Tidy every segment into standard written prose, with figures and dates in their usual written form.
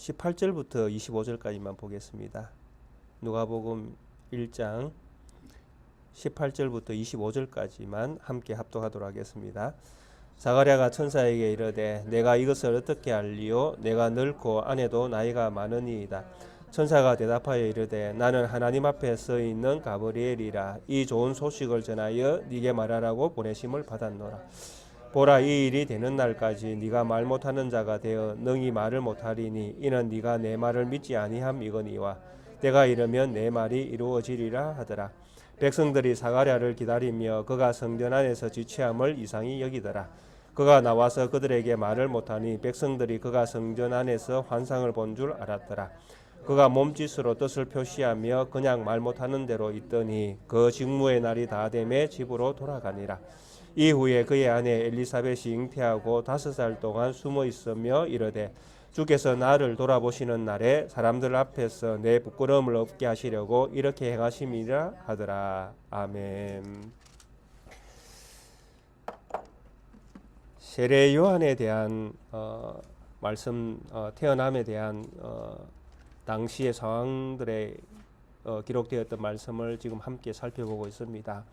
18절부터 25절까지만 보겠습니다. 누가복음 1장 18절부터 25절까지만 함께 합독하도록 하겠습니다. 사가랴가 천사에게 이르되 내가 이것을 어떻게 알리요? 내가 늙고 아내도 나이가 많으니이다. 천사가 대답하여 이르되 나는 하나님 앞에 서 있는 가브리엘이라. 이 좋은 소식을 전하여 네게 말하라고 보내심을 받았노라. 보라, 이 일이 되는 날까지 네가 말 못하는 자가 되어 능히 말을 못하리니 이는 네가 내 말을 믿지 아니함이거니와 때가 이르면 내 말이 이루어지리라 하더라. 백성들이 사가랴를 기다리며 그가 성전 안에서 지체함을 이상히 여기더라. 그가 나와서 그들에게 말을 못하니 백성들이 그가 성전 안에서 환상을 본 줄 알았더라. 그가 몸짓으로 뜻을 표시하며 그냥 말 못하는 대로 있더니 그 직무의 날이 다 되매 집으로 돌아가니라. 이후에 그의 아내 엘리사벳이 잉태하고 5살 동안 숨어 있으며 이르되 주께서 나를 돌아보시는 날에 사람들 앞에서 내 부끄러움을 없게 하시려고 이렇게 행하심이라 하더라. 아멘. 세례 요한에 대한 말씀, 태어남에 대한 당시의 상황들에 기록되었던 말씀을 지금 함께 살펴보고 있습니다.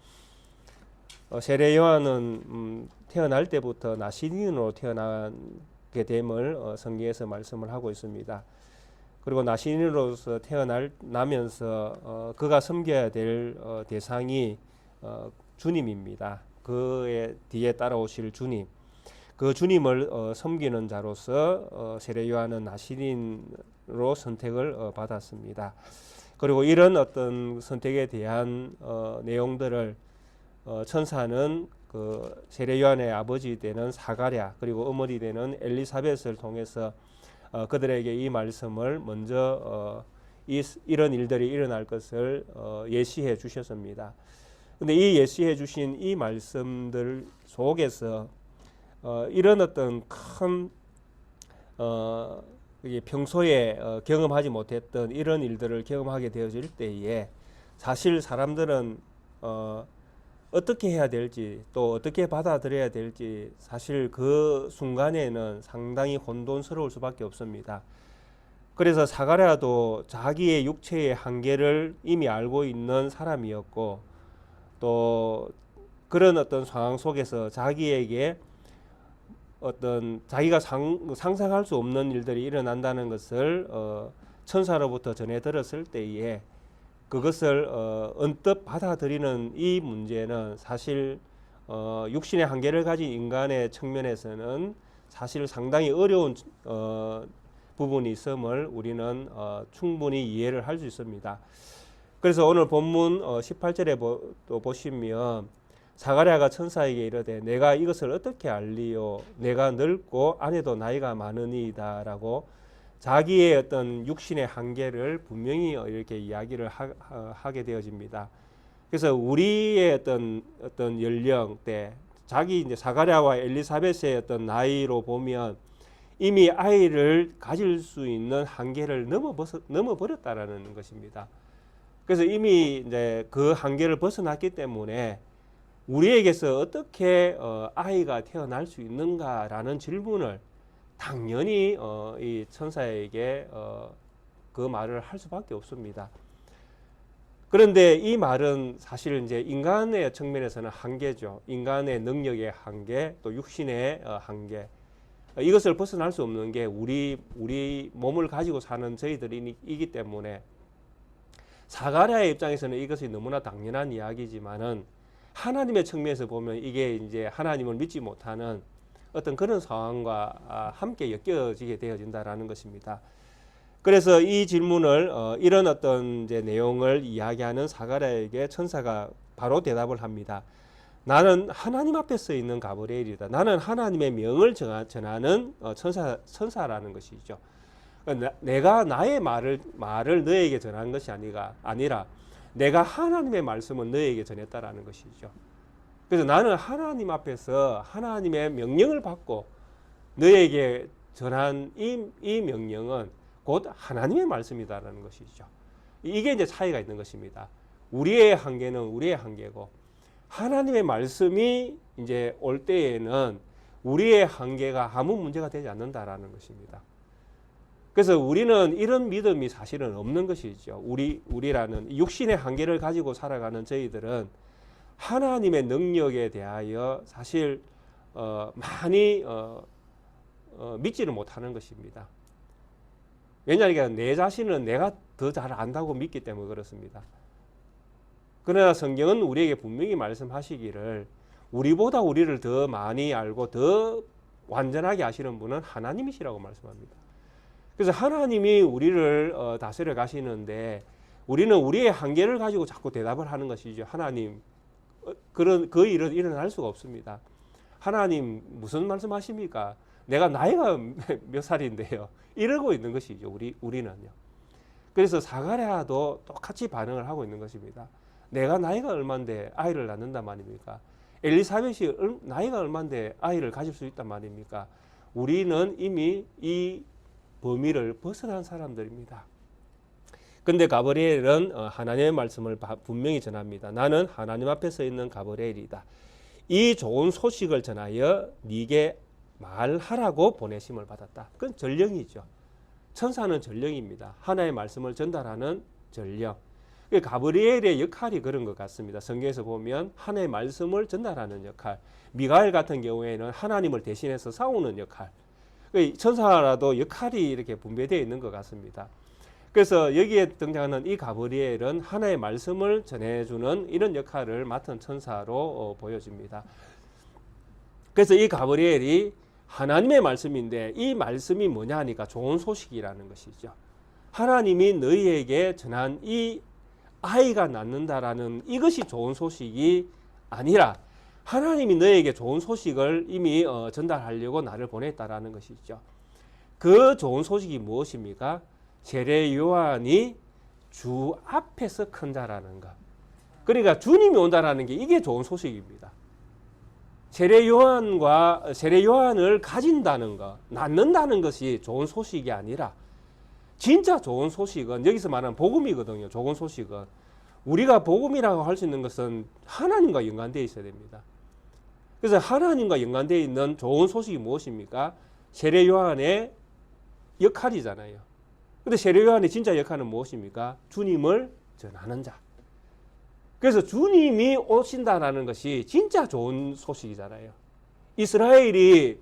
세례 요한은 태어날 때부터 나시린으로 태어나게 됨을 성경에서 말씀을 하고 있습니다. 그리고 나시린으로서 태어나면서 그가 섬겨야 될 대상이 주님입니다. 그의 뒤에 따라오실 주님, 그 주님을 섬기는 자로서 세례 요한은 나시린으로 선택을 받았습니다. 그리고 이런 어떤 선택에 대한 내용들을 천사는 그 세례 요한의 아버지 되는 사가랴 그리고 어머니 되는 엘리사벳을 통해서 그들에게 이 말씀을 먼저 이런 일들이 일어날 것을 예시해 주셨습니다. 그런데 이 예시해 주신 이 말씀들 속에서 이런 어떤 큰 평소에 경험하지 못했던 이런 일들을 경험하게 되어질 때에 사실 사람들은 어떻게 해야 될지 또 어떻게 받아들여야 될지 사실 그 순간에는 상당히 혼돈스러울 수밖에 없습니다. 그래서 사가랴도 자기의 육체의 한계를 이미 알고 있는 사람이었고 또 그런 어떤 상황 속에서 자기에게 어떤 자기가 상상할 수 없는 일들이 일어난다는 것을 천사로부터 전해 들었을 때에 그것을 언뜻 받아들이는 이 문제는 사실 육신의 한계를 가진 인간의 측면에서는 사실 상당히 어려운 부분이 있음을 우리는 충분히 이해를 할 수 있습니다. 그래서 오늘 본문 18절에 또 보시면 사가랴가 천사에게 이르되 내가 이것을 어떻게 알리요? 내가 늙고 아내도 나이가 많으니이다 라고 자기의 어떤 육신의 한계를 분명히 이렇게 이야기를 하게 되어집니다. 그래서 우리의 어떤 연령대, 자기 이제 사가랴와 엘리사벳의 어떤 나이로 보면 이미 아이를 가질 수 있는 한계를 넘어버렸다라는 것입니다. 그래서 이미 이제 그 한계를 벗어났기 때문에 우리에게서 어떻게 아이가 태어날 수 있는가라는 질문을 당연히 이 천사에게 그 말을 할 수밖에 없습니다. 그런데 이 말은 사실 이제 인간의 측면에서는 한계죠. 인간의 능력의 한계, 또 육신의 한계. 이것을 벗어날 수 없는 게 우리 몸을 가지고 사는 저희들이기 때문에 사가랴의 입장에서는 이것이 너무나 당연한 이야기지만은 하나님의 측면에서 보면 이게 이제 하나님을 믿지 못하는 어떤 그런 상황과 함께 엮여지게 되어진다라는 것입니다. 그래서 이 질문을 이런 어떤 이제 내용을 이야기하는 사가랴에게 천사가 바로 대답을 합니다. 나는 하나님 앞에 서 있는 가브리엘이다. 나는 하나님의 명을 전하는 천사라는 것이죠. 내가 나의 말을 너에게 전한 것이 아니라 내가 하나님의 말씀을 너에게 전했다라는 것이죠. 그래서 나는 하나님 앞에서 하나님의 명령을 받고 너에게 전한 이 명령은 곧 하나님의 말씀이다라는 것이죠. 이게 이제 차이가 있는 것입니다. 우리의 한계는 우리의 한계고 하나님의 말씀이 이제 올 때에는 우리의 한계가 아무 문제가 되지 않는다라는 것입니다. 그래서 우리는 이런 믿음이 사실은 없는 것이죠. 우리라는 육신의 한계를 가지고 살아가는 저희들은 하나님의 능력에 대하여 사실 많이 믿지를 못하는 것입니다. 왜냐하면 내 자신은 내가 더 잘 안다고 믿기 때문에 그렇습니다. 그러나 성경은 우리에게 분명히 말씀하시기를 우리보다 우리를 더 많이 알고 더 완전하게 아시는 분은 하나님이시라고 말씀합니다. 그래서 하나님이 우리를 다스려 가시는데 우리는 우리의 한계를 가지고 자꾸 대답을 하는 것이죠. 하나님, 그 일은 일어날 수가 없습니다. 하나님 무슨 말씀하십니까? 내가 나이가 몇 살인데요. 이러고 있는 것이죠. 우리는요. 그래서 사가랴도 똑같이 반응을 하고 있는 것입니다. 내가 나이가 얼마인데 아이를 낳는단 말입니까? 엘리사벳이 나이가 얼마인데 아이를 가질 수 있단 말입니까? 우리는 이미 이 범위를 벗어난 사람들입니다. 근데 가브리엘은 하나님의 말씀을 분명히 전합니다. 나는 하나님 앞에 서 있는 가브리엘이다. 이 좋은 소식을 전하여 네게 말하라고 보내심을 받았다. 그건 전령이죠. 천사는 전령입니다. 하나님의 말씀을 전달하는 전령. 가브리엘의 역할이 그런 것 같습니다. 성경에서 보면 하나님의 말씀을 전달하는 역할, 미가엘 같은 경우에는 하나님을 대신해서 싸우는 역할, 천사라도 역할이 이렇게 분배되어 있는 것 같습니다. 그래서 여기에 등장하는 이 가브리엘은 하나님의 말씀을 전해주는 이런 역할을 맡은 천사로 보여집니다. 그래서 이 가브리엘이 하나님의 말씀인데 이 말씀이 뭐냐 하니까 좋은 소식이라는 것이죠. 하나님이 너희에게 전한 이 아이가 낳는다라는 이것이 좋은 소식이 아니라 하나님이 너에게 좋은 소식을 이미 전달하려고 나를 보냈다라는 것이죠. 그 좋은 소식이 무엇입니까? 세례 요한이 주 앞에서 큰 자라는 것. 그러니까 주님이 온다라는 게 이게 좋은 소식입니다. 세례 요한을 가진다는 것, 낳는다는 것이 좋은 소식이 아니라 진짜 좋은 소식은 여기서 말하는 복음이거든요. 좋은 소식은 우리가 복음이라고 할 수 있는 것은 하나님과 연관되어 있어야 됩니다. 그래서 하나님과 연관되어 있는 좋은 소식이 무엇입니까? 세례 요한의 역할이잖아요. 근데 세례 요한의 진짜 역할은 무엇입니까? 주님을 전하는 자. 그래서 주님이 오신다라는 것이 진짜 좋은 소식이잖아요. 이스라엘이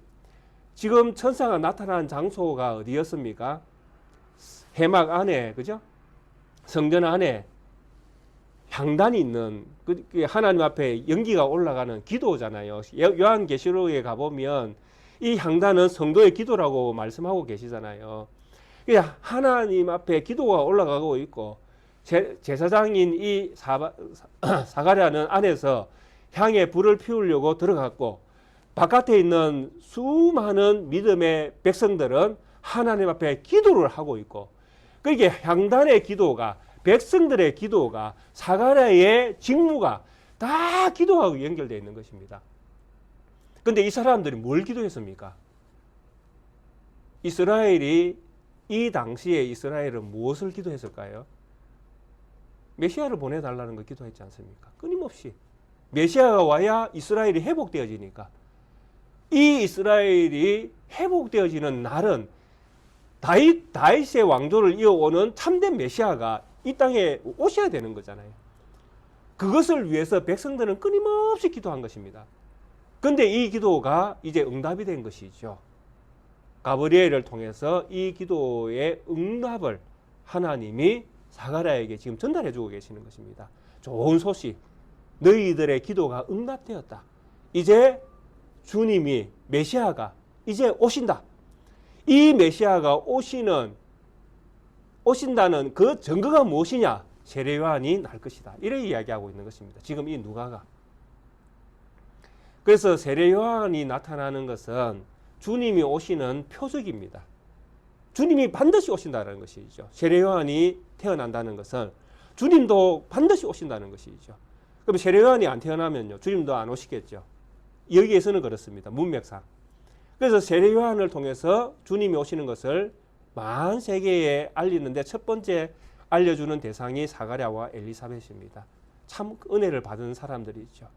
지금 천사가 나타난 장소가 어디였습니까? 회막 안에, 그죠? 성전 안에 향단이 있는 하나님 앞에 연기가 올라가는 기도잖아요. 요한계시록에 가보면 이 향단은 성도의 기도라고 말씀하고 계시잖아요. 하나님 앞에 기도가 올라가고 있고 제사장인 이 사가랴는 안에서 향에 불을 피우려고 들어갔고 바깥에 있는 수많은 믿음의 백성들은 하나님 앞에 기도를 하고 있고 그게 향단의 기도가 백성들의 기도가 사가랴의 직무가 다 기도하고 연결되어 있는 것입니다. 그런데 이 사람들이 뭘 기도했습니까? 이 당시에 이스라엘은 무엇을 기도했을까요? 메시아를 보내달라는 걸 기도했지 않습니까? 끊임없이. 메시아가 와야 이스라엘이 회복되어지니까. 이 이스라엘이 회복되어지는 날은 다윗의 왕조를 이어오는 참된 메시아가 이 땅에 오셔야 되는 거잖아요. 그것을 위해서 백성들은 끊임없이 기도한 것입니다. 그런데 이 기도가 이제 응답이 된 것이죠. 가브리엘을 통해서 이 기도의 응답을 하나님이 사가랴에게 지금 전달해 주고 계시는 것입니다. 좋은 소식, 너희들의 기도가 응답되었다. 이제 주님이 메시아가 이제 오신다. 이 메시아가 오신다는 그 증거가 무엇이냐? 세례 요한이 날 것이다. 이렇게 이야기하고 있는 것입니다. 지금 이 누가가. 그래서 세례 요한이 나타나는 것은 주님이 오시는 표적입니다. 주님이 반드시 오신다는 것이죠. 세례 요한이 태어난다는 것은 주님도 반드시 오신다는 것이죠. 그럼 세례 요한이 안 태어나면요, 주님도 안 오시겠죠. 여기에서는 그렇습니다. 문맥상. 그래서 세례 요한을 통해서 주님이 오시는 것을 만 세계에 알리는데 첫 번째 알려주는 대상이 사가랴와 엘리사벳입니다. 참 은혜를 받은 사람들이죠.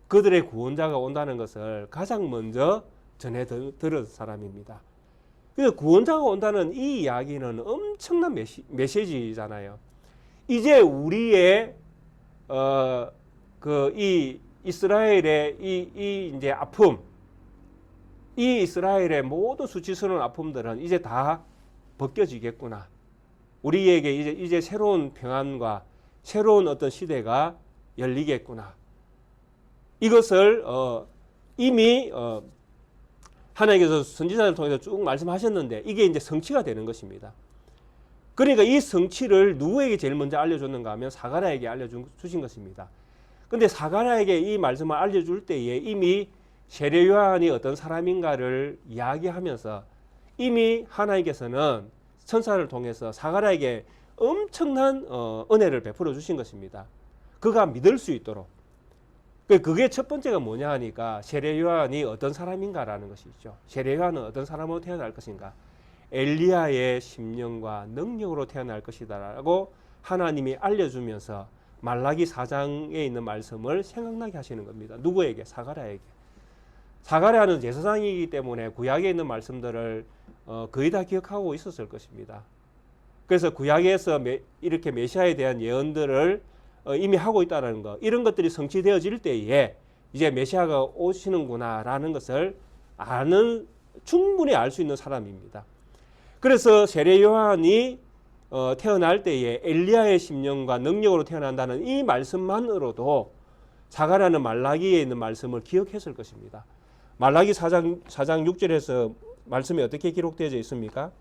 그들의 구원자가 온다는 것을 가장 먼저 전해 들은 사람입니다. 그래서 구원자가 온다는 이 이야기는 엄청난 메시지잖아요. 이제 우리의 이 이스라엘의 이 이제 아픔, 이 이스라엘의 모든 수치스러운 아픔들은 이제 다 벗겨지겠구나. 우리에게 이제 새로운 평안과 새로운 어떤 시대가 열리겠구나. 이것을 이미 하나님께서 선지자를 통해서 쭉 말씀하셨는데 이게 이제 성취가 되는 것입니다. 그러니까 이 성취를 누구에게 제일 먼저 알려줬는가 하면 사가랴에게 알려주신 것입니다. 근데 사가랴에게 이 말씀을 알려줄 때에 이미 세례 요한이 어떤 사람인가를 이야기하면서 이미 하나님께서는 천사를 통해서 사가랴에게 엄청난 은혜를 베풀어 주신 것입니다. 그가 믿을 수 있도록. 그게 첫 번째가 뭐냐 하니까 세례 요한이 어떤 사람인가라는 것이죠. 세례 요한은 어떤 사람으로 태어날 것인가? 엘리야의 심령과 능력으로 태어날 것이다라고 하나님이 알려주면서 말라기 4장에 있는 말씀을 생각나게 하시는 겁니다. 누구에게? 사가랴에게. 사가랴는 제사장이기 때문에 구약에 있는 말씀들을 거의 다 기억하고 있었을 것입니다. 그래서 구약에서 이렇게 메시아에 대한 예언들을 이미 하고 있다는 것, 이런 것들이 성취되어질 때에 이제 메시아가 오시는구나라는 것을 충분히 알 수 있는 사람입니다. 그래서 세례 요한이 태어날 때에 엘리야의 심령과 능력으로 태어난다는 이 말씀만으로도 사가랴는 말라기에 있는 말씀을 기억했을 것입니다. 말라기 4장 6절에서 말씀이 어떻게 기록되어져 있습니까?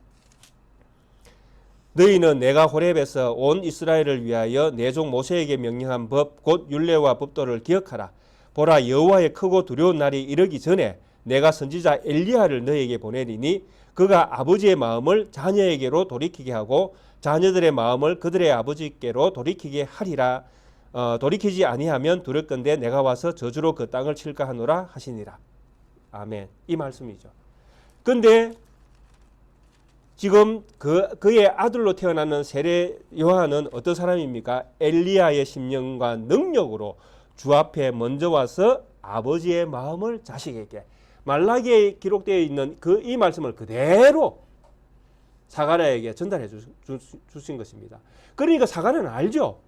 너희는 내가 호렙에서 온 이스라엘을 위하여 내 종 모세에게 명령한 법 곧 율례와 법도를 기억하라. 보라, 여호와의 크고 두려운 날이 이르기 전에 내가 선지자 엘리야를 너희에게 보내리니 그가 아버지의 마음을 자녀에게로 돌이키게 하고 자녀들의 마음을 그들의 아버지께로 돌이키게 하리라. 돌이키지 아니하면 두렵건대 내가 와서 저주로 그 땅을 칠까 하노라 하시니라. 아멘. 이 말씀이죠. 근데 지금 그의 아들로 태어나는 세례 요한은 어떤 사람입니까? 엘리야의 심령과 능력으로 주 앞에 먼저 와서 아버지의 마음을 자식에게, 말라기에 기록되어 있는 이 말씀을 그대로 사가랴에게 전달해 주신 것입니다. 그러니까 사가랴는 알죠.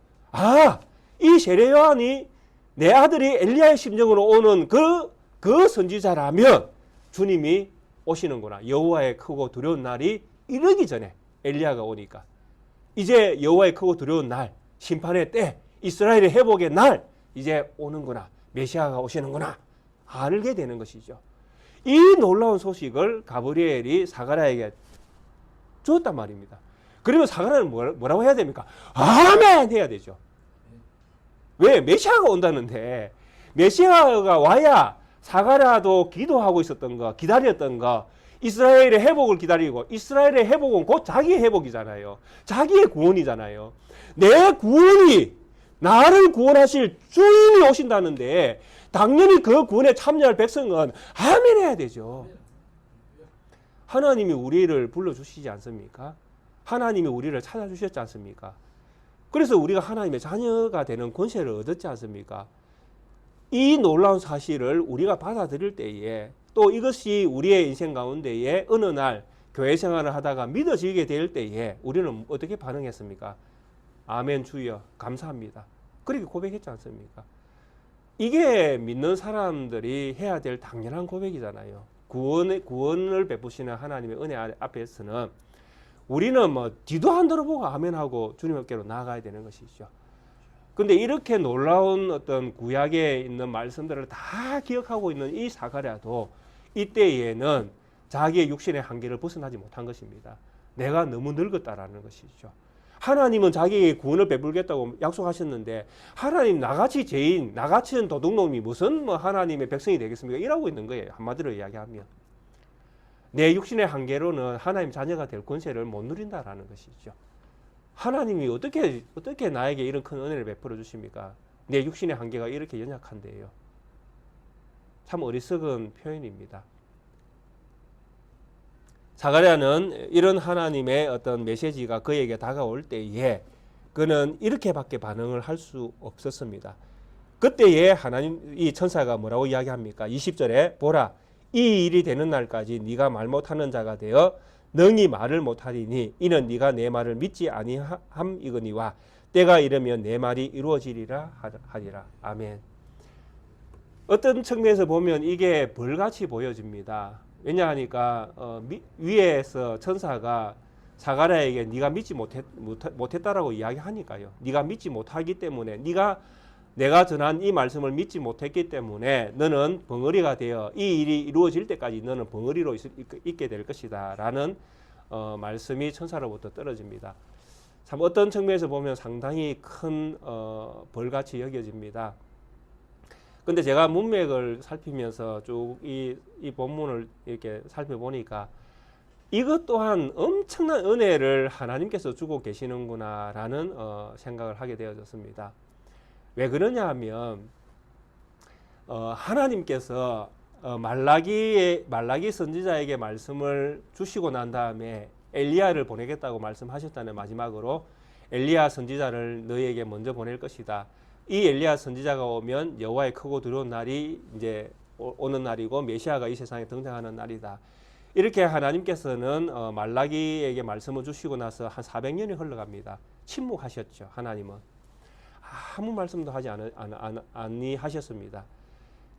이 세례 요한이 내 아들이 엘리야의 심령으로 오는 그 선지자라면 주님이 오시는구나. 여호와의 크고 두려운 날이 이르기 전에, 엘리야가 오니까 이제 여호와의 크고 두려운 날, 심판의 때, 이스라엘의 회복의 날 이제 오는구나. 메시아가 오시는구나. 알게 되는 것이죠. 이 놀라운 소식을 가브리엘이 사가랴에게 주었단 말입니다. 그러면 사가랴는 뭐라고 해야 됩니까? 아멘 해야 되죠. 왜? 메시아가 온다는데 메시아가 와야 사가랴도 기도하고 있었던 거, 기다렸던 거, 이스라엘의 회복을 기다리고, 이스라엘의 회복은 곧 자기의 회복이잖아요. 자기의 구원이잖아요. 내 구원이, 나를 구원하실 주인이 오신다는데 당연히 그 구원에 참여할 백성은 아멘 해야 되죠. 하나님이 우리를 불러주시지 않습니까? 하나님이 우리를 찾아주셨지 않습니까? 그래서 우리가 하나님의 자녀가 되는 권세를 얻었지 않습니까? 이 놀라운 사실을 우리가 받아들일 때에 또 이것이 우리의 인생 가운데에 어느 날 교회 생활을 하다가 믿어지게 될 때에 우리는 어떻게 반응했습니까? 아멘 주여 감사합니다. 그렇게 고백했지 않습니까? 이게 믿는 사람들이 해야 될 당연한 고백이잖아요. 구원을 베푸시는 하나님의 은혜 앞에서는 우리는 뒤도 안 돌아보고 아멘하고 주님께로 나아가야 되는 것이죠. 근데 이렇게 놀라운 어떤 구약에 있는 말씀들을 다 기억하고 있는 이 사가랴도 이때에는 자기의 육신의 한계를 벗어나지 못한 것입니다. 내가 너무 늙었다라는 것이죠. 하나님은 자기에게 구원을 베풀겠다고 약속하셨는데 하나님 나같이 죄인, 나같이 도둑놈이 무슨 하나님의 백성이 되겠습니까? 이러고 있는 거예요. 한마디로 이야기하면. 내 육신의 한계로는 하나님 자녀가 될 권세를 못 누린다라는 것이죠. 하나님이 어떻게 나에게 이런 큰 은혜를 베풀어 주십니까? 내 육신의 한계가 이렇게 연약한데요. 참 어리석은 표현입니다. 사가랴는 이런 하나님의 어떤 메시지가 그에게 다가올 때에 그는 이렇게밖에 반응을 할 수 없었습니다. 그때에 하나님 이 천사가 뭐라고 이야기합니까? 20절에 보라, 이 일이 되는 날까지 네가 말 못하는 자가 되어 능히 말을 못하리니 이는 네가 내 말을 믿지 아니함이거니와 때가 이르면 내 말이 이루어지리라 하리라. 아멘. 어떤 측면에서 보면 이게 벌같이 보여집니다. 왜냐하니까 위에서 천사가 사가랴에게 네가 믿지 못했다라고 이야기하니까요. 네가 믿지 못하기 때문에 내가 전한 이 말씀을 믿지 못했기 때문에 너는 벙어리가 되어 이 일이 이루어질 때까지 너는 벙어리로 있게 될 것이다 라는 말씀이 천사로부터 떨어집니다. 참 어떤 측면에서 보면 상당히 큰 벌같이 여겨집니다. 근데 제가 문맥을 살피면서 쭉 이 본문을 이렇게 살펴보니까 이것 또한 엄청난 은혜를 하나님께서 주고 계시는구나라는 생각을 하게 되어졌습니다. 왜 그러냐 하면 하나님께서 말라기 선지자에게 말씀을 주시고 난 다음에 엘리야를 보내겠다고 말씀하셨다는 마지막으로 엘리야 선지자를 너희에게 먼저 보낼 것이다. 이 엘리야 선지자가 오면 여호와의 크고 두려운 날이 이제 오는 날이고 메시아가 이 세상에 등장하는 날이다. 이렇게 하나님께서는 말라기에게 말씀을 주시고 나서 한 400년이 흘러갑니다. 침묵하셨죠. 하나님은 아무 말씀도 하지 아니하셨습니다.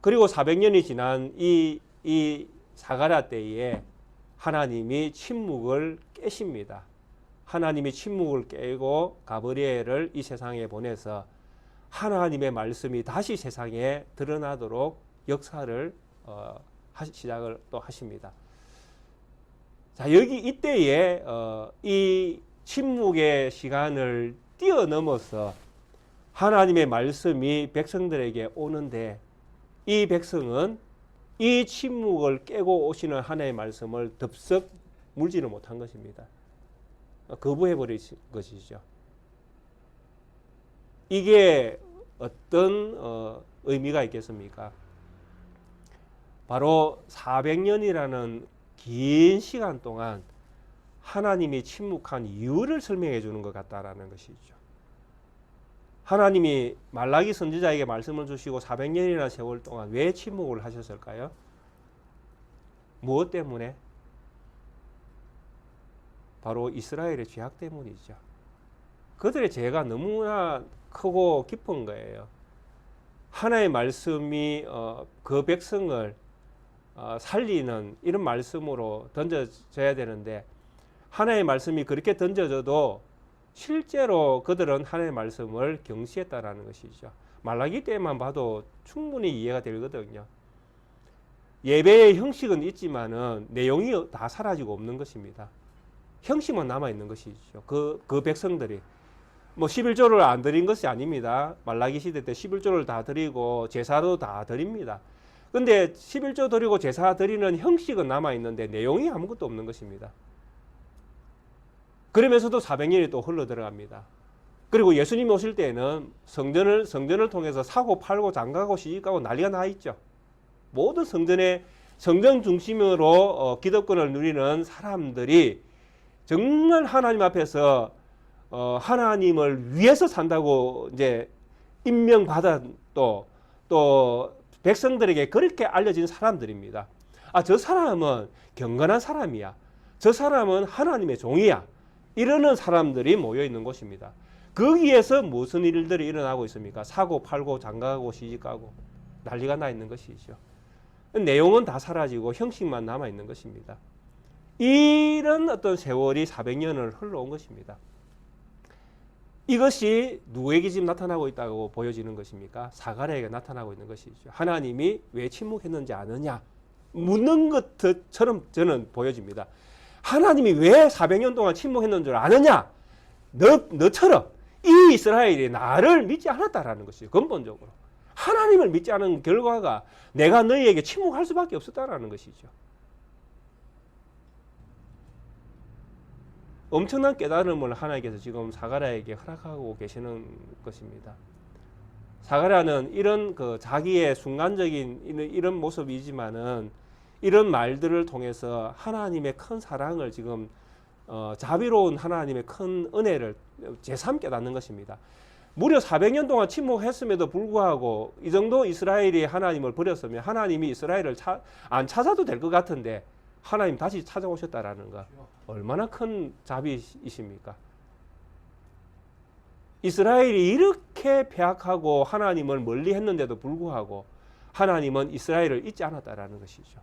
그리고 400년이 지난 이 사가랴 때에 하나님이 침묵을 깨십니다. 하나님이 침묵을 깨고 가브리엘을 이 세상에 보내서 하나님의 말씀이 다시 세상에 드러나도록 역사를 시작을 또 하십니다. 자, 여기 이때에 이 침묵의 시간을 뛰어넘어서 하나님의 말씀이 백성들에게 오는데 이 백성은 이 침묵을 깨고 오시는 하나님의 말씀을 덥석 물지를 못한 것입니다. 거부해버린 것이죠. 이게 어떤 의미가 있겠습니까? 바로 400년이라는 긴 시간 동안 하나님이 침묵한 이유를 설명해 주는 것 같다라는 것이죠. 하나님이 말라기 선지자에게 말씀을 주시고 400년이나 세월 동안 왜 침묵을 하셨을까요? 무엇 때문에? 바로 이스라엘의 죄악 때문이죠. 그들의 죄가 너무나 크고 깊은 거예요. 하나님의 말씀이 그 백성을 살리는 이런 말씀으로 던져져야 되는데 하나님의 말씀이 그렇게 던져져도 실제로 그들은 하나님의 말씀을 경시했다라는 것이죠. 말라기 때만 봐도 충분히 이해가 되거든요. 예배의 형식은 있지만은 내용이 다 사라지고 없는 것입니다. 형식만 남아 있는 것이죠. 그 백성들이 뭐 11조를 안 드린 것이 아닙니다. 말라기 시대 때 11조를 다 드리고 제사도 다 드립니다. 근데 11조 드리고 제사 드리는 형식은 남아 있는데 내용이 아무것도 없는 것입니다. 그러면서도 400년이 또 흘러 들어갑니다. 그리고 예수님이 오실 때에는 성전을 통해서 사고 팔고 장가고 시집가고 난리가 나 있죠. 모든 성전 중심으로 기득권을 누리는 사람들이 정말 하나님 앞에서 하나님을 위해서 산다고 이제 임명받은 또 백성들에게 그렇게 알려진 사람들입니다. 저 사람은 경건한 사람이야. 저 사람은 하나님의 종이야. 이러는 사람들이 모여 있는 곳입니다. 거기에서 무슨 일들이 일어나고 있습니까? 사고 팔고 장가가고 시집가고 난리가 나 있는 것이죠. 내용은 다 사라지고 형식만 남아 있는 것입니다. 이런 어떤 세월이 400년을 흘러온 것입니다. 이것이 누구에게 지금 나타나고 있다고 보여지는 것입니까? 사가랴에게 나타나고 있는 것이죠. 하나님이 왜 침묵했는지 아느냐? 묻는 것처럼 저는 보여집니다. 하나님이 왜 400년 동안 침묵했는 줄 아느냐? 너처럼 이 이스라엘이 나를 믿지 않았다라는 것이죠. 근본적으로. 하나님을 믿지 않은 결과가 내가 너희에게 침묵할 수밖에 없었다라는 것이죠. 엄청난 깨달음을 하나님께서 지금 사가랴에게 허락하고 계시는 것입니다. 사가랴는 이런 자기의 순간적인 이런 모습이지만은 이런 말들을 통해서 하나님의 큰 사랑을 지금 자비로운 하나님의 큰 은혜를 제3 깨닫는 것입니다. 무려 400년 동안 침묵했음에도 불구하고 이 정도 이스라엘이 하나님을 버렸으면 하나님이 이스라엘을 안 찾아도 될 것 같은데 하나님 다시 찾아오셨다라는 거 얼마나 큰 자비이십니까? 이스라엘이 이렇게 패악하고 하나님을 멀리 했는데도 불구하고 하나님은 이스라엘을 잊지 않았다라는 것이죠.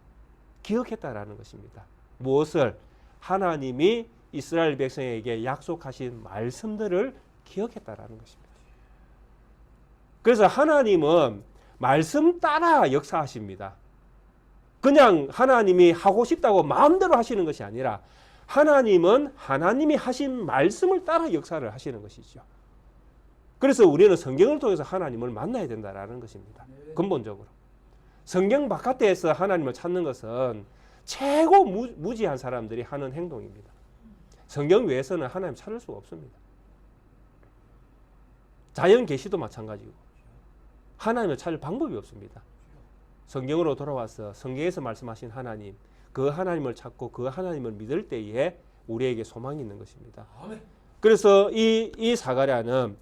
기억했다라는 것입니다. 무엇을? 하나님이 이스라엘 백성에게 약속하신 말씀들을 기억했다라는 것입니다. 그래서 하나님은 말씀 따라 역사하십니다. 그냥 하나님이 하고 싶다고 마음대로 하시는 것이 아니라 하나님은 하나님이 하신 말씀을 따라 역사를 하시는 것이죠. 그래서 우리는 성경을 통해서 하나님을 만나야 된다는 것입니다. 근본적으로. 성경 바깥에서 하나님을 찾는 것은 최고 무지한 사람들이 하는 행동입니다. 성경 외에서는 하나님 찾을 수가 없습니다. 자연 계시도 마찬가지고 하나님을 찾을 방법이 없습니다. 성경으로 돌아와서 성경에서 말씀하신 하나님, 그 하나님을 찾고 그 하나님을 믿을 때에 우리에게 소망이 있는 것입니다. 그래서 이 사가랴는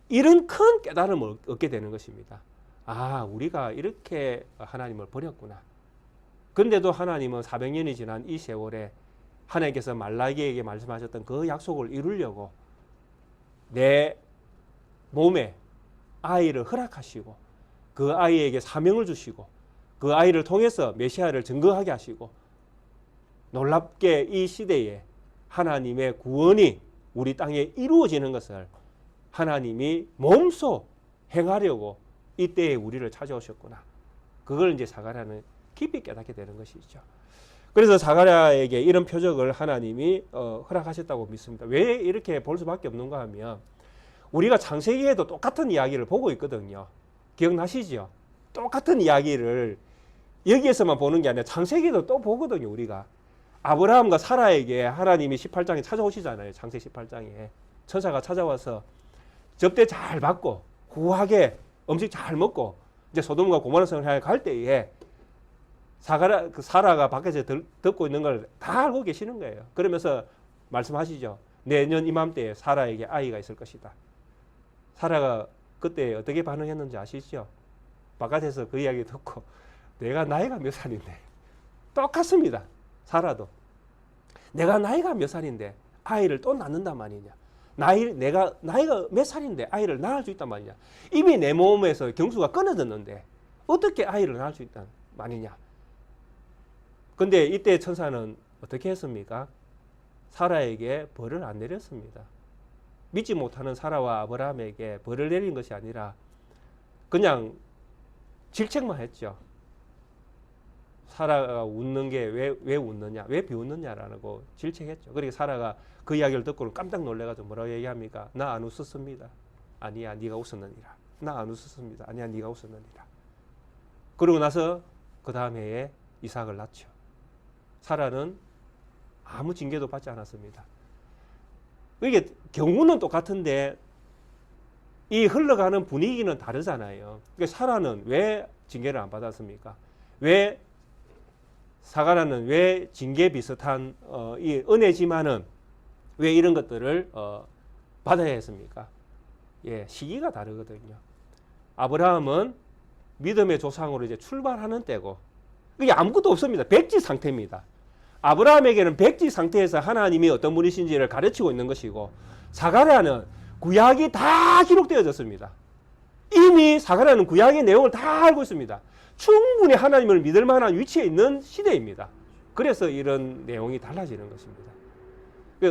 이런 큰 깨달음을 얻게 되는 것입니다. 아, 우리가 이렇게 하나님을 버렸구나. 그런데도 하나님은 400년이 지난 이 세월에 하나님께서 말라기에게 말씀하셨던 그 약속을 이루려고 내 몸에 아이를 허락하시고 그 아이에게 사명을 주시고 그 아이를 통해서 메시아를 증거하게 하시고 놀랍게 이 시대에 하나님의 구원이 우리 땅에 이루어지는 것을 하나님이 몸소 행하려고 이때에 우리를 찾아오셨구나. 그걸 이제 사가랴는 깊이 깨닫게 되는 것이죠. 그래서 사가랴에게 이런 표적을 하나님이 허락하셨다고 믿습니다. 왜 이렇게 볼 수밖에 없는가 하면 우리가 창세기에도 똑같은 이야기를 보고 있거든요. 기억나시죠? 똑같은 이야기를 여기에서만 보는 게 아니라 창세기에도 또 보거든요. 우리가 아브라함과 사라에게 하나님이 18장에 찾아오시잖아요. 창세기 18장에 천사가 찾아와서 접대 잘 받고 후하게 음식 잘 먹고 이제 소돔과 고모라 성을 향해 갈 때에 사라가 밖에서 듣고 있는 걸 다 알고 계시는 거예요. 그러면서 말씀하시죠. 내년 이맘때에 사라에게 아이가 있을 것이다. 사라가 그때 어떻게 반응했는지 아시죠? 바깥에서 그 이야기 듣고 내가 나이가 몇 살인데 똑같습니다. 사라도 내가 나이가 몇 살인데 아이를 또 낳는단 말이냐. 내가 나이가 몇 살인데 아이를 낳을 수 있단 말이냐. 이미 내 몸에서 경수가 끊어졌는데 어떻게 아이를 낳을 수 있단 말이냐. 근데 이때 천사는 어떻게 했습니까? 사라에게 벌을 안 내렸습니다. 믿지 못하는 사라와 아브라함에게 벌을 내린 것이 아니라 그냥 질책만 했죠. 사라가 웃는 게 왜 웃느냐, 왜 비웃느냐라고 질책했죠. 그러니까 사라가 그 이야기를 듣고 깜짝 놀래가지고 뭐라고 얘기합니까? 나 안 웃었습니다. 아니야, 네가 웃었느니라. 나 안 웃었습니다. 아니야, 네가 웃었느니라. 그러고 나서 그 다음 해에 이삭을 낳죠. 사라는 아무 징계도 받지 않았습니다. 이게 경우는 똑같은데 이 흘러가는 분위기는 다르잖아요. 그러니까 사라는 왜 징계를 안 받았습니까? 왜 사가랴는 왜 징계 비슷한 이 은혜지만은 왜 이런 것들을 받아야 했습니까? 예, 시기가 다르거든요. 아브라함은 믿음의 조상으로 이제 출발하는 때고 이게 아무것도 없습니다. 백지 상태입니다. 아브라함에게는 백지 상태에서 하나님이 어떤 분이신지를 가르치고 있는 것이고 사가랴는 구약이 다 기록되어졌습니다. 이미 사가랴는 구약의 내용을 다 알고 있습니다. 충분히 하나님을 믿을 만한 위치에 있는 시대입니다. 그래서 이런 내용이 달라지는 것입니다.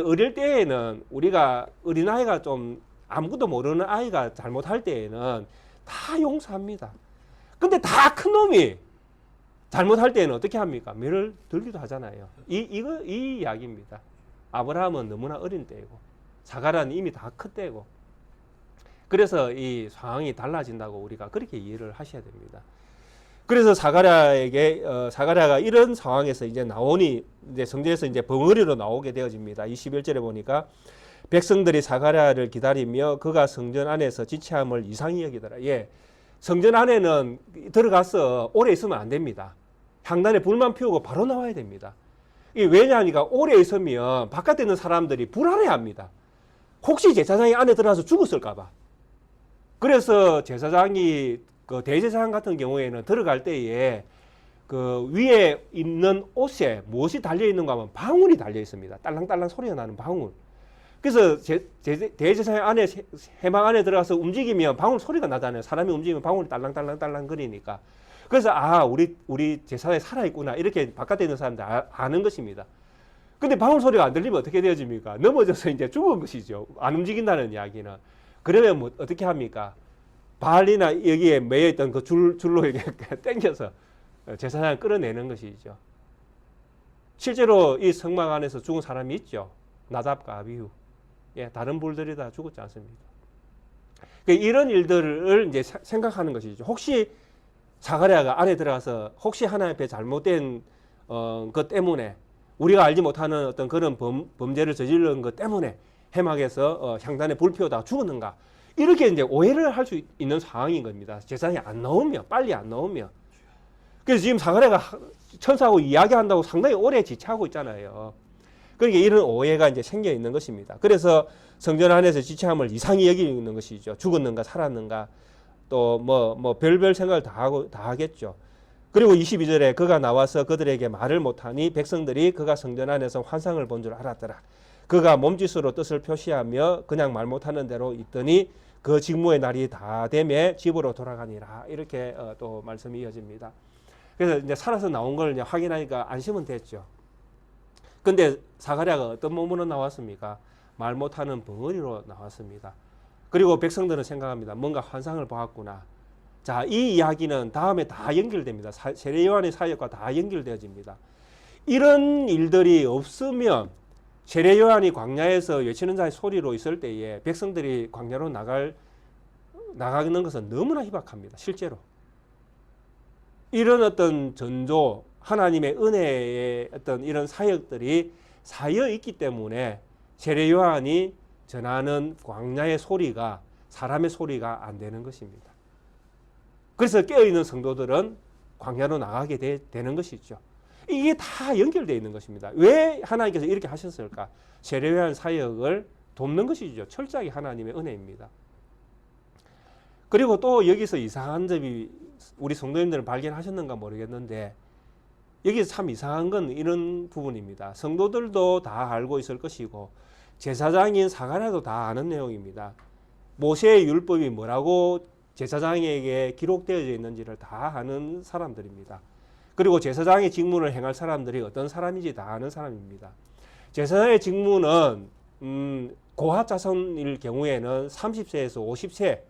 어릴 때에는 우리가 어린아이가 좀 아무것도 모르는 아이가 잘못할 때에는 다 용서합니다. 근데 다 큰 놈이 잘못할 때는 어떻게 합니까? 매를 들기도 하잖아요. 이 이야기입니다. 아브라함은 너무나 어린 때이고 사가랴는 이미 다 큰 때이고 그래서 이 상황이 달라진다고 우리가 그렇게 이해를 하셔야 됩니다. 그래서 사가랴가 이런 상황에서 이제 나오니 이제 성전에서 이제 벙어리로 나오게 되어집니다. 21절에 보니까 백성들이 사가랴를 기다리며 그가 성전 안에서 지체함을 이상히 여기더라. 예, 성전 안에는 들어가서 오래 있으면 안 됩니다. 향단에 불만 피우고 바로 나와야 됩니다. 이게 왜냐하니까 오래 있으면 바깥에 있는 사람들이 불안해합니다. 혹시 제사장이 안에 들어가서 죽었을까봐. 그래서 제사장이 그 대제사장 같은 경우에는 들어갈 때에 그 위에 입는 옷에 무엇이 달려 있는가 하면 방울이 달려 있습니다. 딸랑딸랑 소리가 나는 방울. 그래서 대제사장 안에 회막 안에 들어가서 움직이면 방울 소리가 나잖아요. 사람이 움직이면 방울이 딸랑딸랑 거리니까. 그래서 우리 제사장이 살아있구나 이렇게 바깥에 있는 사람들 아는 것입니다. 근데 방울 소리가 안 들리면 어떻게 되어집니까? 넘어져서 이제 죽은 것이죠. 안 움직인다는 이야기는. 그러면 뭐 어떻게 합니까? 발이나 여기에 매여있던 그 줄로 이렇게 당겨서 제사장을 끌어내는 것이죠. 실제로 이 성막 안에서 죽은 사람이 있죠. 나답과 아비후. 예, 다른 불들이 다 죽었지 않습니까? 이런 일들을 이제 생각하는 것이죠. 혹시 사가랴가 안에 들어가서 혹시 하나님 앞에 잘못된 것 때문에 우리가 알지 못하는 어떤 그런 범죄를 저지른 것 때문에 해막에서 향단에 불 피우다가 죽었는가? 이렇게 이제 오해를 할 수 있는 상황인 겁니다. 제사장이 안 나오면, 빨리 안 나오면. 그래서 지금 사가랴가 천사하고 이야기한다고 상당히 오래 지체하고 있잖아요. 그러니까 이런 오해가 이제 생겨 있는 것입니다. 그래서 성전 안에서 지체함을 이상히 여기는 것이죠. 죽었는가, 살았는가, 또 뭐 별별 생각을 다 하겠죠. 그리고 22절에 그가 나와서 그들에게 말을 못하니 백성들이 그가 성전 안에서 환상을 본 줄 알았더라. 그가 몸짓으로 뜻을 표시하며 그냥 말 못하는 대로 있더니 그 직무의 날이 다 되매 집으로 돌아가니라. 이렇게 또 말씀이 이어집니다. 그래서 이제 살아서 나온 걸 이제 확인하니까 안심은 됐죠. 근데 사가랴가 어떤 몸으로 나왔습니까? 말 못하는 벙어리로 나왔습니다. 그리고 백성들은 생각합니다. 뭔가 환상을 보았구나. 자, 이 이야기는 다음에 다 연결됩니다. 세례 요한의 사역과 다 연결되어집니다. 이런 일들이 없으면 세례 요한이 광야에서 외치는 자의 소리로 있을 때에 백성들이 광야로 나가는 것은 너무나 희박합니다. 실제로. 이런 어떤 전조, 하나님의 은혜의 어떤 이런 사역들이 쌓여 있기 때문에 세례 요한이 전하는 광야의 소리가 사람의 소리가 안 되는 것입니다. 그래서 깨어있는 성도들은 광야로 나가게 되는 것이죠. 이게 다 연결되어 있는 것입니다. 왜 하나님께서 이렇게 하셨을까? 세례 요한 사역을 돕는 것이죠. 철저하게 하나님의 은혜입니다. 그리고 또 여기서 이상한 점이 우리 성도님들은 발견하셨는가 모르겠는데 여기서 참 이상한 건 이런 부분입니다. 성도들도 다 알고 있을 것이고 제사장인 사가랴도 다 아는 내용입니다. 모세의 율법이 뭐라고 제사장에게 기록되어져 있는지를 다 아는 사람들입니다. 그리고 제사장의 직무를 행할 사람들이 어떤 사람인지 다 아는 사람입니다. 제사장의 직무는 고핫 자손일 경우에는 30세에서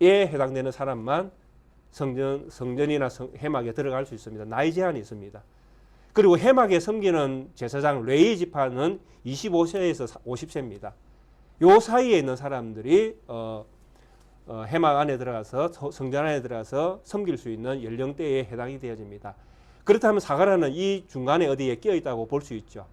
50세에 해당되는 사람만 성전이나 해막에 들어갈 수 있습니다. 나이 제한이 있습니다. 그리고 해막에 섬기는 제사장 레위 지파는 25세에서 50세입니다. 요 사이에 있는 사람들이 해막 안에 들어가서 성전 안에 들어가서 섬길 수 있는 연령대에 해당이 되어집니다. 그렇다면 사가랴는 이 중간에 어디에 끼어 있다고 볼 수 있죠.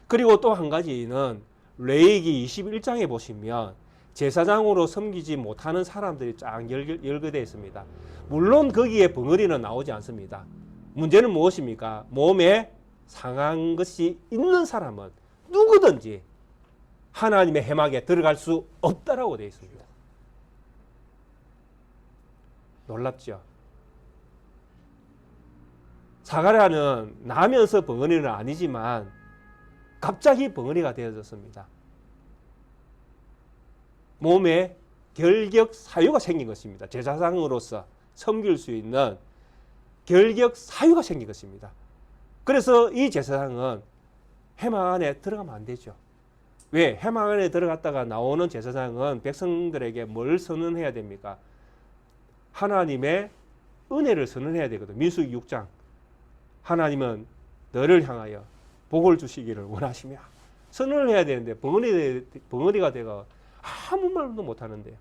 그리고 또 한 가지는 레위기 21장에 보시면 제사장으로 섬기지 못하는 사람들이 쫙 열거되어 있습니다. 물론 거기에 벙어리는 나오지 않습니다. 문제는 무엇입니까? 몸에 상한 것이 있는 사람은 누구든지 하나님의 해막에 들어갈 수 없다라고 되어 있습니다. 놀랍죠? 사가랴는 나면서 벙어리는 아니지만 갑자기 벙어리가 되어졌습니다. 몸에 결격 사유가 생긴 것입니다. 제사장으로서 섬길 수 있는 결격 사유가 생긴 것입니다. 그래서 이 제사장은 해막 안에 들어가면 안 되죠. 왜? 해막 안에 들어갔다가 나오는 제사장은 백성들에게 뭘 선언해야 됩니까? 하나님의 은혜를 선언해야 되거든. 민수기 6장. 하나님은 너를 향하여 복을 주시기를 원하시며 선언을 해야 되는데 벙어리가 되고 아무 말도 못하는데요.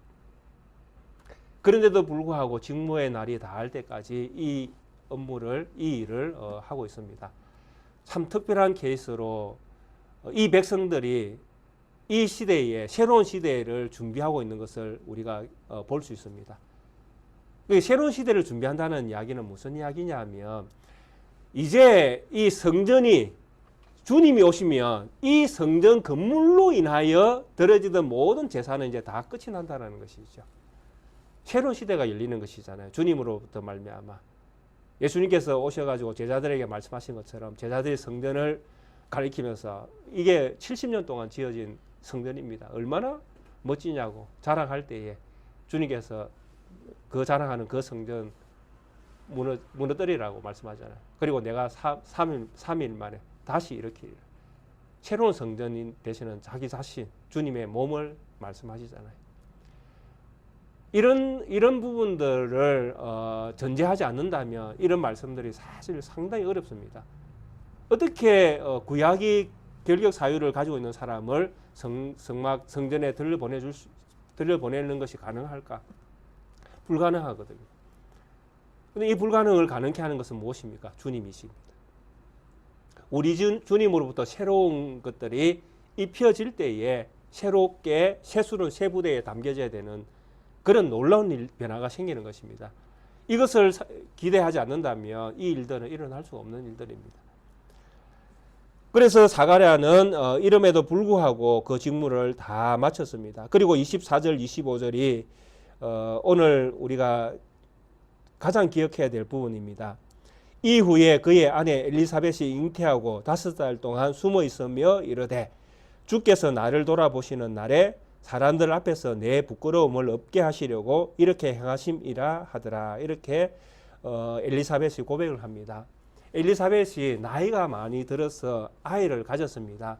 그런데도 불구하고 직무의 날이 닿을 때까지 이 일을 하고 있습니다. 참 특별한 케이스로 이 백성들이 이 시대에 새로운 시대를 준비하고 있는 것을 우리가 볼 수 있습니다. 새로운 시대를 준비한다는 이야기는 무슨 이야기냐면 이제 이 성전이 주님이 오시면 이 성전 건물로 인하여 들어지던 모든 제사는 이제 다 끝이 난다는 것이죠. 새로운 시대가 열리는 것이잖아요. 주님으로부터 말미암아. 예수님께서 오셔가지고 제자들에게 말씀하신 것처럼 제자들이 성전을 가리키면서 이게 70년 동안 지어진 성전입니다. 얼마나 멋지냐고 자랑할 때에 주님께서 그 자랑하는 그 성전 무너뜨리라고 말씀하잖아요. 그리고 내가 3일 만에 다시 일으키리라. 새로운 성전이 되시는 자기 자신, 주님의 몸을 말씀하시잖아요. 이런 부분들을 전제하지 않는다면 이런 말씀들이 사실 상당히 어렵습니다. 어떻게 구약이 결격 사유를 가지고 있는 사람을 성전에 들려보내는 것이 가능할까? 불가능하거든요. 근데 이 불가능을 가능케 하는 것은 무엇입니까? 주님이십니다. 우리 주님으로부터 새로운 것들이 입혀질 때에 새롭게 새술은 새 부대에 담겨져야 되는 그런 놀라운 변화가 생기는 것입니다. 이것을 기대하지 않는다면 이 일들은 일어날 수 없는 일들입니다. 그래서 사가랴는 이름에도 불구하고 그 직무를 다 마쳤습니다. 그리고 24절, 25절이 오늘 우리가 가장 기억해야 될 부분입니다. 이후에 그의 아내 엘리사벳이 잉태하고 5달 동안 숨어 있으며 이르되 주께서 나를 돌아보시는 날에 사람들 앞에서 내 부끄러움을 없게 하시려고 이렇게 행하심이라 하더라. 이렇게 엘리사벳이 고백을 합니다. 엘리사벳이 나이가 많이 들어서 아이를 가졌습니다.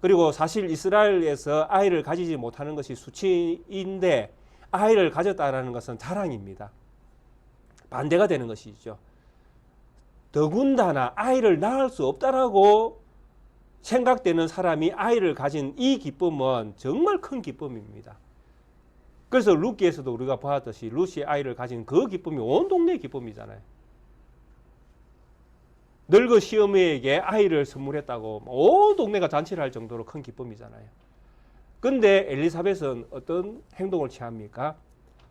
그리고 사실 이스라엘에서 아이를 가지지 못하는 것이 수치인데 아이를 가졌다는 것은 자랑입니다. 반대가 되는 것이죠. 더군다나 아이를 낳을 수 없다라고 생각되는 사람이 아이를 가진 이 기쁨은 정말 큰 기쁨입니다. 그래서 룻기에서도 우리가 보았듯이 룻이 아이를 가진 그 기쁨이 온 동네의 기쁨이잖아요. 늙은 시어머니에게 아이를 선물했다고 온 동네가 잔치를 할 정도로 큰 기쁨이잖아요. 근데 엘리사벳은 어떤 행동을 취합니까?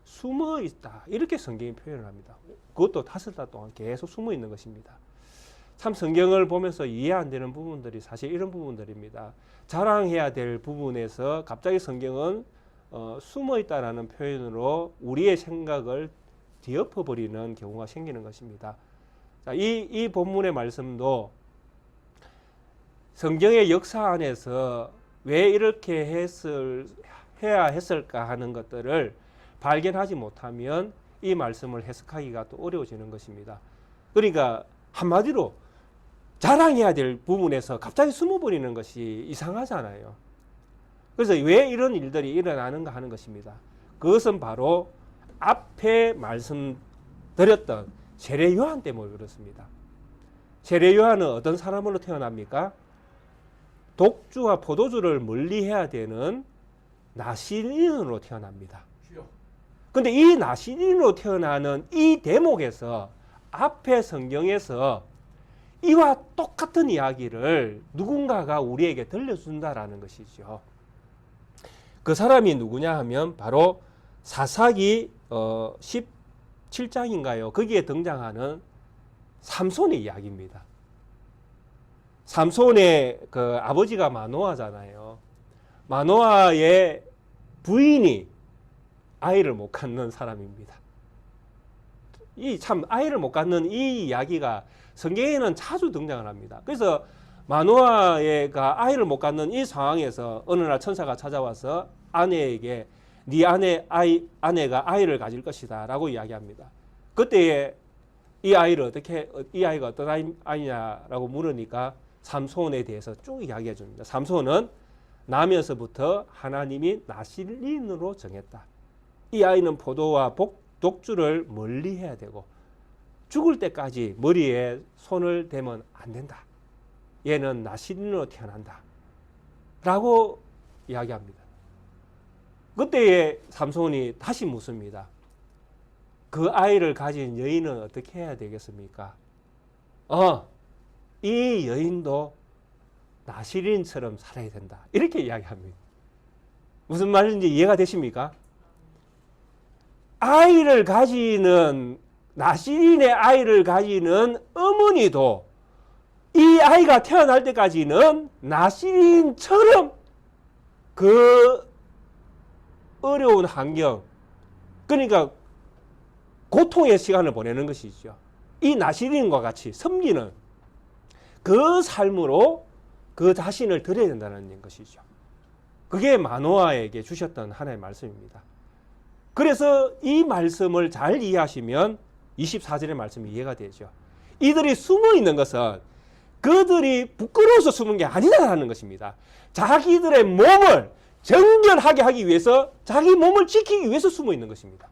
숨어 있다. 이렇게 성경이 표현을 합니다. 그것도 5달 동안 계속 숨어 있는 것입니다. 참 성경을 보면서 이해 안 되는 부분들이 사실 이런 부분들입니다. 자랑해야 될 부분에서 갑자기 성경은 숨어 있다라는 표현으로 우리의 생각을 뒤엎어버리는 경우가 생기는 것입니다. 자, 이 본문의 말씀도 성경의 역사 안에서 왜 이렇게 해야 했을까 하는 것들을 발견하지 못하면 이 말씀을 해석하기가 또 어려워지는 것입니다. 그러니까 한마디로 자랑해야 될 부분에서 갑자기 숨어버리는 것이 이상하잖아요. 그래서 왜 이런 일들이 일어나는가 하는 것입니다. 그것은 바로 앞에 말씀드렸던 세례 요한 때문에 그렇습니다. 세례 요한은 어떤 사람으로 태어납니까? 독주와 포도주를 멀리해야 되는 나시린으로 태어납니다. 근데 이 나시린으로 태어나는 이 대목에서 앞에 성경에서 이와 똑같은 이야기를 누군가가 우리에게 들려준다라는 것이죠. 그 사람이 누구냐 하면 바로 사사기 17장인가요? 거기에 등장하는 삼손의 이야기입니다. 삼손의 그 아버지가 마노아잖아요. 마노아의 부인이 아이를 못 갖는 사람입니다. 이 참 아이를 못 갖는 이 이야기가 성경에는 자주 등장을 합니다. 그래서 마노아가 아이를 못 갖는 이 상황에서 어느 날 천사가 찾아와서 아내에게 네 아내가 아이를 가질 것이다 라고 이야기합니다. 그때에 이 아이가 어떤 아이냐라고 물으니까 삼손에 대해서 쭉 이야기해 줍니다. 삼손은 나면서부터 하나님이 나실린으로 정했다. 이 아이는 포도와 독주를 멀리 해야 되고 죽을 때까지 머리에 손을 대면 안 된다. 얘는 나실린으로 태어난다. 라고 이야기합니다. 그때에 삼손이 다시 묻습니다. 그 아이를 가진 여인은 어떻게 해야 되겠습니까? 이 여인도 나실린처럼 살아야 된다. 이렇게 이야기합니다. 무슨 말인지 이해가 되십니까? 아이를 가지는 나실린의 아이를 가지는 어머니도 이 아이가 태어날 때까지는 나시린처럼 그 어려운 환경, 그러니까 고통의 시간을 보내는 것이죠. 이 나시린과 같이 섬기는 그 삶으로 그 자신을 드려야 된다는 것이죠. 그게 마노아에게 주셨던 하나의 말씀입니다. 그래서 이 말씀을 잘 이해하시면 24절의 말씀이 이해가 되죠. 이들이 숨어 있는 것은 그들이 부끄러워서 숨은 게 아니라는 것입니다. 자기들의 몸을 정결하게 하기 위해서, 자기 몸을 지키기 위해서 숨어 있는 것입니다.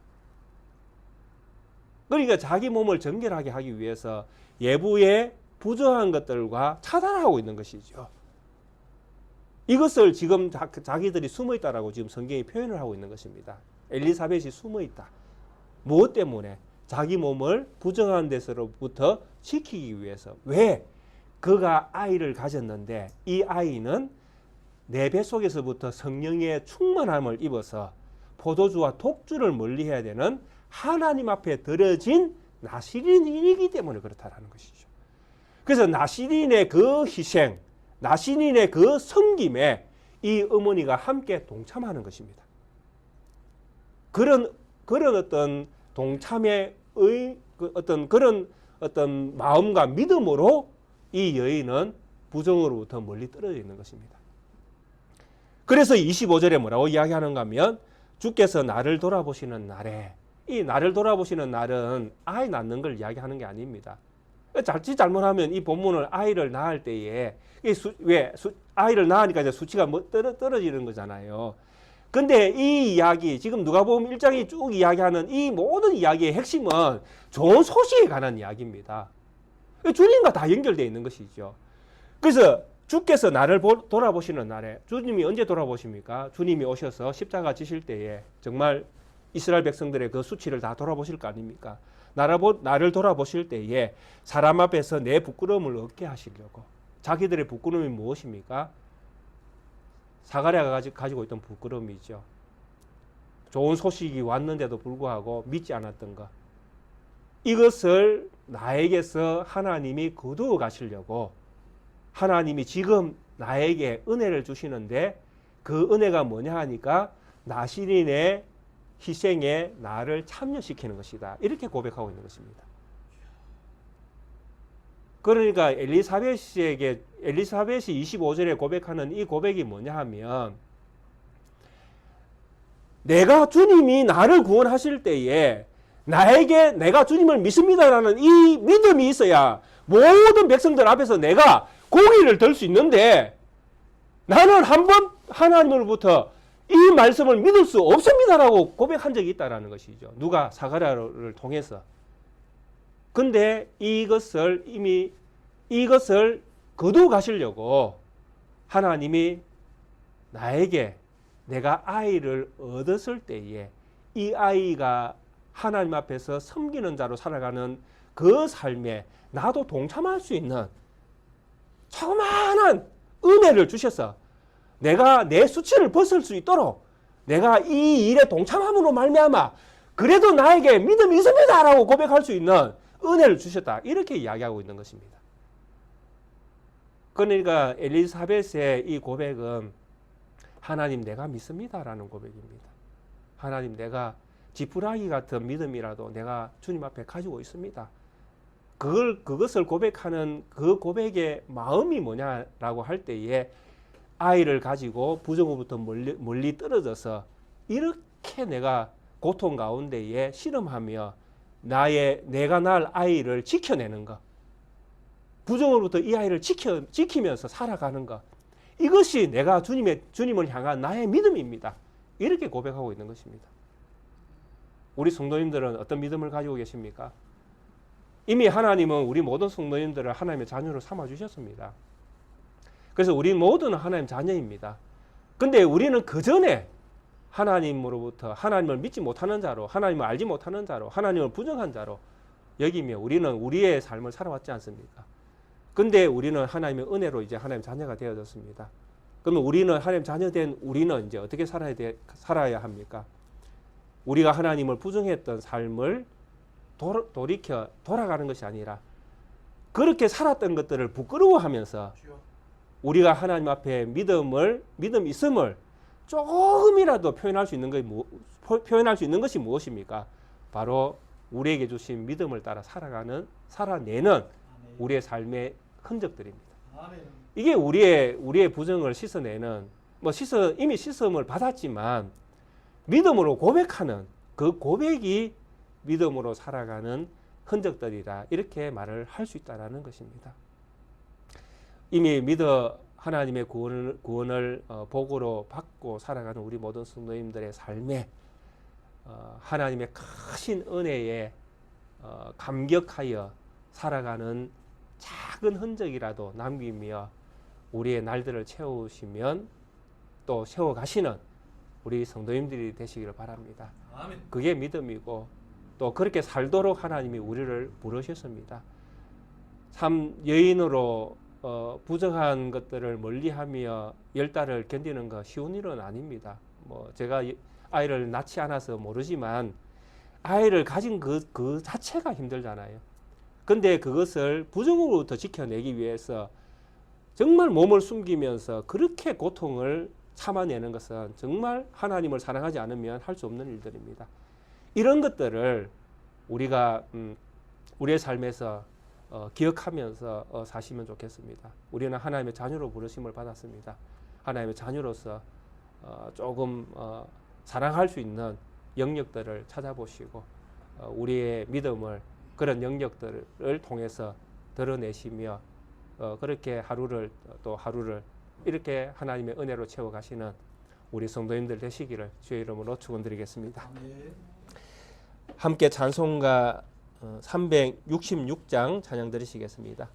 그러니까 자기 몸을 정결하게 하기 위해서 예부의 부정한 것들과 차단하고 있는 것이죠. 이것을 지금 자기들이 숨어 있다라고 지금 성경이 표현을 하고 있는 것입니다. 엘리사벳이 숨어 있다. 무엇 때문에? 자기 몸을 부정한 데서로부터 지키기 위해서. 왜? 그가 아이를 가졌는데 이 아이는 내 뱃속에서부터 성령의 충만함을 입어서 포도주와 독주를 멀리해야 되는 하나님 앞에 드려진 나시린이기 때문에 그렇다라는 것이죠. 그래서 나시린의 그 희생, 나시린의 그 섬김에 이 어머니가 함께 동참하는 것입니다. 그런 어떤 동참의 그런 마음과 믿음으로 이 여인은 부정으로부터 멀리 떨어져 있는 것입니다. 그래서 25절에 뭐라고 이야기하는가 하면 주께서 나를 돌아보시는 날에, 이 나를 돌아보시는 날은 아이 낳는 걸 이야기하는 게 아닙니다. 자칫 잘못하면 이 본문을 아이를 낳을 때에 아이를 낳으니까 이제 수치가 떨어지는 거잖아요. 근데 이 이야기, 지금 누가복음 1장이 쭉 이야기하는 이 모든 이야기의 핵심은 좋은 소식에 관한 이야기입니다. 주님과 다 연결되어 있는 것이죠. 그래서 주께서 나를 돌아보시는 날에, 주님이 언제 돌아보십니까? 주님이 오셔서 십자가 지실 때에 정말 이스라엘 백성들의 그 수치를 다 돌아보실 거 아닙니까? 나를 돌아보실 때에 사람 앞에서 내 부끄러움을 얻게 하시려고. 자기들의 부끄러움이 무엇입니까? 사가랴가 가지고 있던 부끄러움이죠. 좋은 소식이 왔는데도 불구하고 믿지 않았던 것. 이것을 나에게서 하나님이 거두어 가시려고 하나님이 지금 나에게 은혜를 주시는데 그 은혜가 뭐냐 하니까 나시린의 희생에 나를 참여시키는 것이다. 이렇게 고백하고 있는 것입니다. 그러니까 엘리사벳이 25절에 고백하는 이 고백이 뭐냐 하면 내가 주님이 나를 구원하실 때에 나에게 내가 주님을 믿습니다라는 이 믿음이 있어야 모든 백성들 앞에서 내가 고기를 들 수 있는데 나는 한번 하나님으로부터 이 말씀을 믿을 수 없습니다라고 고백한 적이 있다라는 것이죠. 누가? 사가랴를 통해서. 근데 이것을 거두어 가시려고 하나님이 나에게 내가 아이를 얻었을 때에 이 아이가 하나님 앞에서 섬기는 자로 살아가는 그 삶에 나도 동참할 수 있는 조그마한 은혜를 주셔서 내가 내 수치를 벗을 수 있도록 내가 이 일에 동참함으로 말미암아 그래도 나에게 믿음이 있습니다라고 고백할 수 있는 은혜를 주셨다. 이렇게 이야기하고 있는 것입니다. 그러니까 엘리사벳의 이 고백은 하나님 내가 믿습니다라는 고백입니다. 하나님 내가 지푸라기 같은 믿음이라도 내가 주님 앞에 가지고 있습니다. 그것을 고백하는 그 고백의 마음이 뭐냐라고 할 때에 아이를 가지고 부정으로부터 멀리 떨어져서 이렇게 내가 고통 가운데에 씨름하며 내가 낳을 아이를 지켜내는 것, 부정으로부터 이 아이를 지키면서 살아가는 것, 이것이 내가 주님을 향한 나의 믿음입니다. 이렇게 고백하고 있는 것입니다. 우리 성도님들은 어떤 믿음을 가지고 계십니까? 이미 하나님은 우리 모든 성도님들을 하나님의 자녀로 삼아주셨습니다. 그래서 우리 모두는 하나님 자녀입니다. 근데 우리는 그 전에 하나님으로부터 하나님을 믿지 못하는 자로, 하나님을 알지 못하는 자로, 하나님을 부정한 자로 여기며 우리는 우리의 삶을 살아왔지 않습니까? 근데 우리는 하나님의 은혜로 이제 하나님 자녀가 되어졌습니다. 그러면 우리는 하나님 자녀된 우리는 이제 어떻게 살아야 합니까? 우리가 하나님을 부정했던 삶을 돌아가는 것이 아니라 그렇게 살았던 것들을 부끄러워하면서 우리가 하나님 앞에 믿음 있음을 조금이라도 표현할 수 있는 것이 무엇입니까? 바로 우리에게 주신 믿음을 따라 살아내는 우리의 삶의 흔적들입니다. 이게 우리의 부정을 씻어내는 이미 씻음을 받았지만 믿음으로 고백하는 그 고백이 믿음으로 살아가는 흔적들이라 이렇게 말을 할 수 있다라는 것입니다. 이미 하나님의 구원을 복으로 받고 살아가는 우리 모든 성도님들의 삶에 하나님의 크신 은혜에 감격하여 살아가는 작은 흔적이라도 남기며 우리의 날들을 채우시면 또 세워가시는 우리 성도님들이 되시기를 바랍니다. 아멘. 그게 믿음이고 또 그렇게 살도록 하나님이 우리를 부르셨습니다. 참 여인으로 부정한 것들을 멀리하며 10달을 견디는 거 쉬운 일은 아닙니다. 제가 아이를 낳지 않아서 모르지만 아이를 가진 그 자체가 힘들잖아요. 근데 그것을 부정으로부터 지켜내기 위해서 정말 몸을 숨기면서 그렇게 고통을 참아내는 것은 정말 하나님을 사랑하지 않으면 할 수 없는 일들입니다. 이런 것들을 우리가 우리의 삶에서 기억하면서 사시면 좋겠습니다. 우리는 하나님의 자녀로 부르심을 받았습니다. 하나님의 자녀로서 조금 사랑할 수 있는 영역들을 찾아보시고 우리의 믿음을 그런 영역들을 통해서 드러내시며 그렇게 하루를 이렇게 하나님의 은혜로 채워가시는 우리 성도님들 되시기를 주의 이름으로 축원드리겠습니다. 함께 찬송가 366장 찬양 드리시겠습니다.